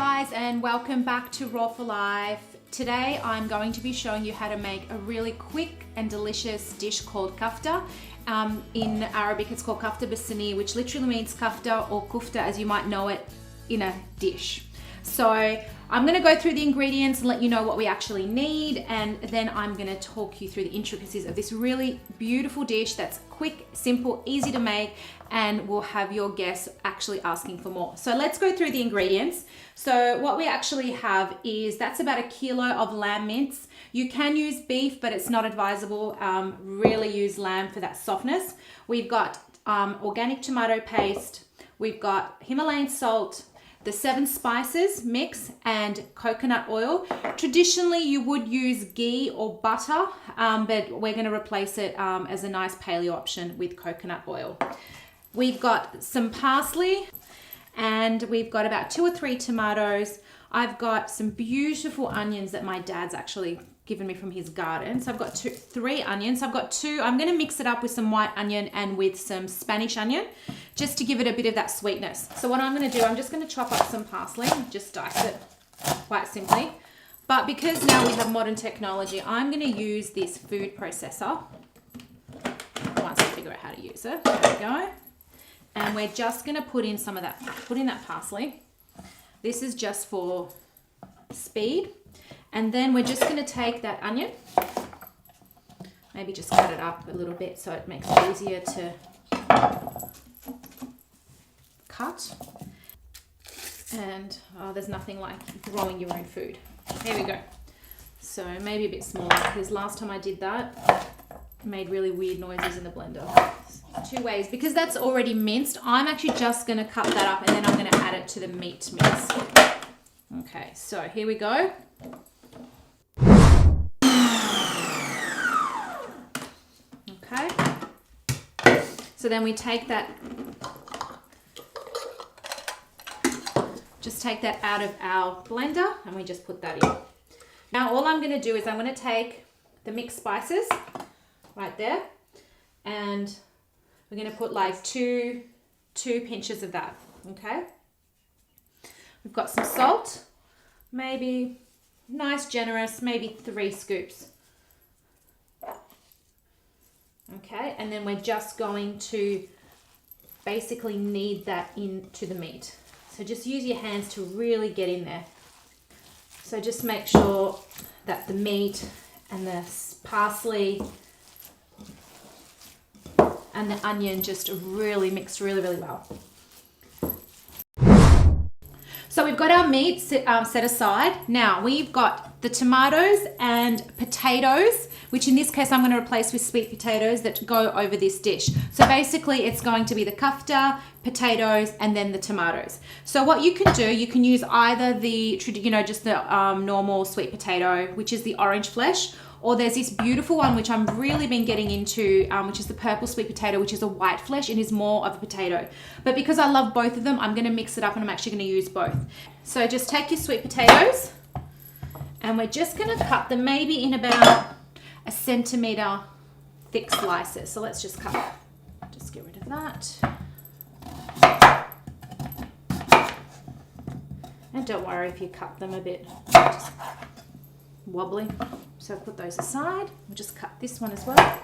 guys, and welcome back to Raw for Life. Today I'm going to be showing you how to make a really quick and delicious dish called kafta. In Arabic it's called Kafta Dish, which literally means kafta or kufta as you might know it in a dish. So I'm going to go through the ingredients and let you know what we actually need, and then I'm going to talk you through the intricacies of this really beautiful dish that's quick, simple, easy to make, and will have your guests actually asking for more. So let's go through the ingredients. So what we actually have is, that's about 1 kilo of lamb mince. You can use beef, but it's not advisable. Really use lamb for that softness. We've got organic tomato paste. We've got Himalayan salt, the 7 spices mix, and coconut oil. Traditionally, you would use ghee or butter, but we're going to replace it as a nice paleo option with coconut oil. We've got some parsley, and we've got about 2 or 3 tomatoes. I've got some beautiful onions that my dad's actually given me from his garden. So I've got 3 onions. I've got 2. I'm going to mix it up with some white onion and with some Spanish onion, just to give it a bit of that sweetness. So what I'm going to do, I'm just going to chop up some parsley, just dice it quite simply. But because now we have modern technology, I'm going to use this food processor once I figure out how to use it. There we go. And we're just going to put in some of that, that parsley. This is just for speed. And then we're just going to take that onion, maybe just cut it up a little bit so it makes it easier to cut. And there's nothing like growing your own food. Here we go. So maybe a bit smaller, because last time I did that, it made really weird noises in the blender. 2 ways, because that's already minced. I'm actually just going to cut that up, and then I'm going to add it to the meat mix. Okay, so here we go. Okay, so then we take that, just take that out of our blender, and we just put that in. Now all I'm going to do is I'm going to take the mixed spices right there, and we're going to put like two pinches of that. Okay, we've got some salt, maybe nice generous, maybe 3 scoops. Okay, and then we're just going to basically knead that into the meat. So just use your hands to really get in there. So just make sure that the meat and the parsley and the onion just really mix really well. So we've got our meat set aside. Now we've got the tomatoes and potatoes, which in this case I'm going to replace with sweet potatoes that go over this dish. So basically it's going to be the kafta, potatoes, and then the tomatoes. So what you can do, you can use either the, just the normal sweet potato, which is the orange flesh, or there's this beautiful one which I'm really been getting into, which is the purple sweet potato, which is a white flesh and is more of a potato. But because I love both of them, I'm going to mix it up, and I'm actually going to use both. So just take your sweet potatoes, and we're just going to cut them maybe in about 1 centimeter thick slices. So let's just cut that. Just get rid of that. And don't worry if you cut them a bit just wobbly. So put those aside. We'll just cut this one as well.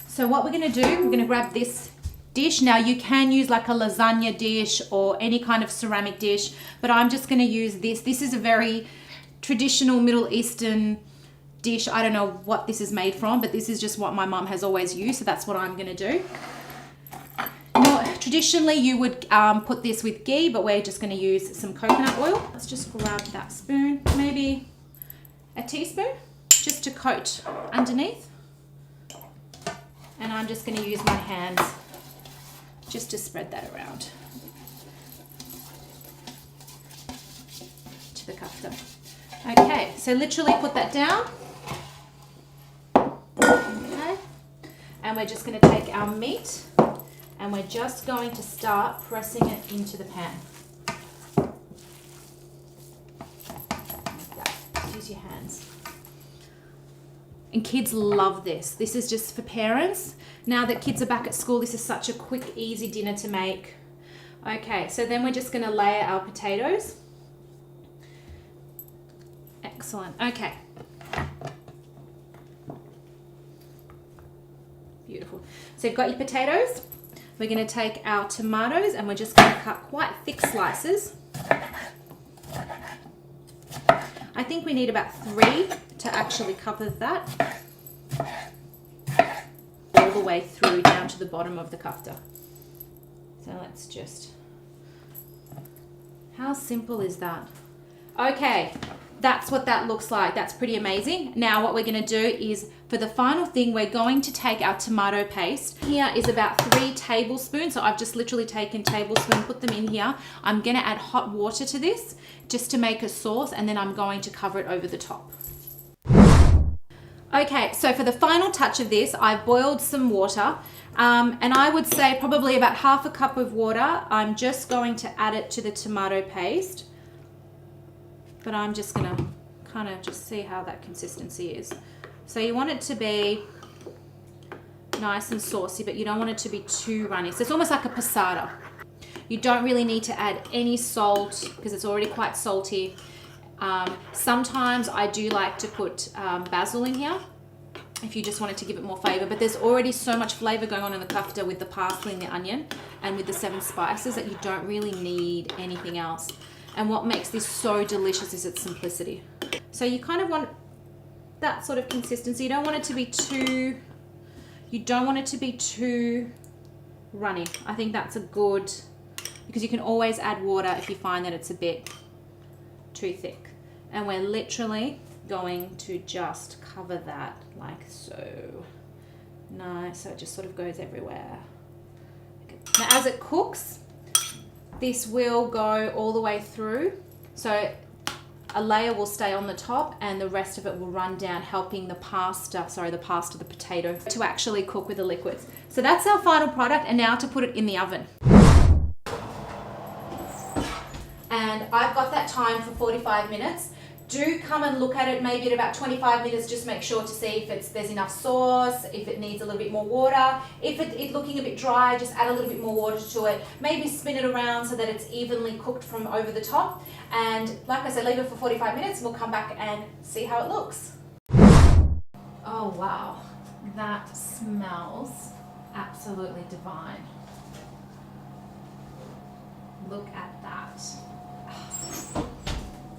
So what we're going to do, we're going to grab this dish. Now you can use like a lasagna dish or any kind of ceramic dish, but I'm just going to use this. This is a very traditional Middle Eastern dish. I don't know what this is made from, but this is just what my mum has always used, so that's what I'm going to do. Traditionally you would put this with ghee, but we're just going to use some coconut oil. Let's just grab that spoon, maybe a teaspoon, just to coat underneath. And I'm just going to use my hands just to spread that around to the kafta. Okay, so literally put that down. Okay, and we're just going to take our meat, and we're just going to start pressing it into the pan. Like that. Just use your hands. And kids love this. This is just for parents. Now that kids are back at school, this is such a quick, easy dinner to make. Okay, so then we're just going to layer our potatoes. Excellent. Okay. Beautiful. So you've got your potatoes. We're going to take our tomatoes and we're just going to cut quite thick slices. I think we need about 3 to actually cover that all the way through down to the bottom of the kofta. So let's just, how simple is that? Okay, that's what that looks like. That's pretty amazing. Now what we're going to do is, for the final thing, we're going to take our tomato paste. Here is about 3 tablespoons. So I've just literally taken tablespoons, put them in here. I'm going to add hot water to this just to make a sauce, and then I'm going to cover it over the top. Okay, so for the final touch of this, I've boiled some water, and I would say probably about half a cup of water. I'm just going to add it to the tomato paste, but I'm just gonna kind of just see how that consistency is. So you want it to be nice and saucy, but you don't want it to be too runny. So it's almost like a passata. You don't really need to add any salt because it's already quite salty. Sometimes I do like to put basil in here if you just wanted to give it more flavor, but there's already so much flavor going on in the kofta with the parsley and the onion and with the 7 spices that you don't really need anything else. And what makes this so delicious is its simplicity. So you kind of want that sort of consistency. You don't want it to be too runny. I think that's a good, because you can always add water if you find that it's a bit too thick. And we're literally going to just cover that like so. Nice, so it just sort of goes everywhere. Now as it cooks, this will go all the way through. So a layer will stay on the top and the rest of it will run down, helping the potato to actually cook with the liquids. So that's our final product, and now to put it in the oven. And I've got that time for 45 minutes. Do come and look at it maybe at about 25 minutes, just make sure to see if there's enough sauce, if it needs a little bit more water. If it's looking a bit dry, just add a little bit more water to it. Maybe spin it around so that it's evenly cooked from over the top. And like I said, leave it for 45 minutes and we'll come back and see how it looks. Oh wow, that smells absolutely divine. Look at that.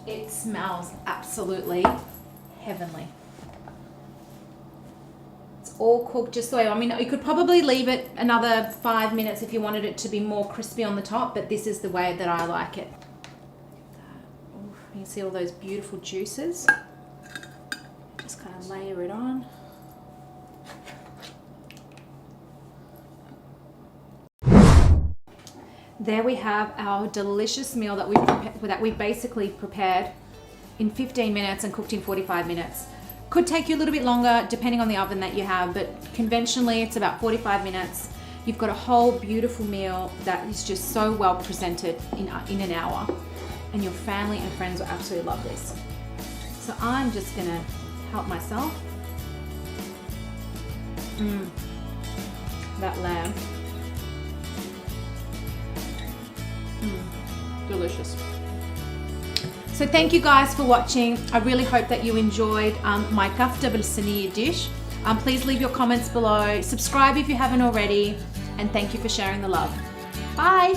It smells absolutely heavenly. It's all cooked just the way, I mean, you could probably leave it another 5 minutes if you wanted it to be more crispy on the top, but this is the way that I like it. Ooh, you can see all those beautiful juices. Just kind of layer it on. There we have our delicious meal that we basically prepared in 15 minutes and cooked in 45 minutes. Could take you a little bit longer depending on the oven that you have, but conventionally it's about 45 minutes. You've got a whole beautiful meal that is just so well presented in an hour, and your family and friends will absolutely love this. So I'm just gonna help myself. That lamb. Delicious. So thank you guys for watching. I really hope that you enjoyed my Kafta Dish dish. Please leave your comments below. Subscribe if you haven't already. And thank you for sharing the love. Bye.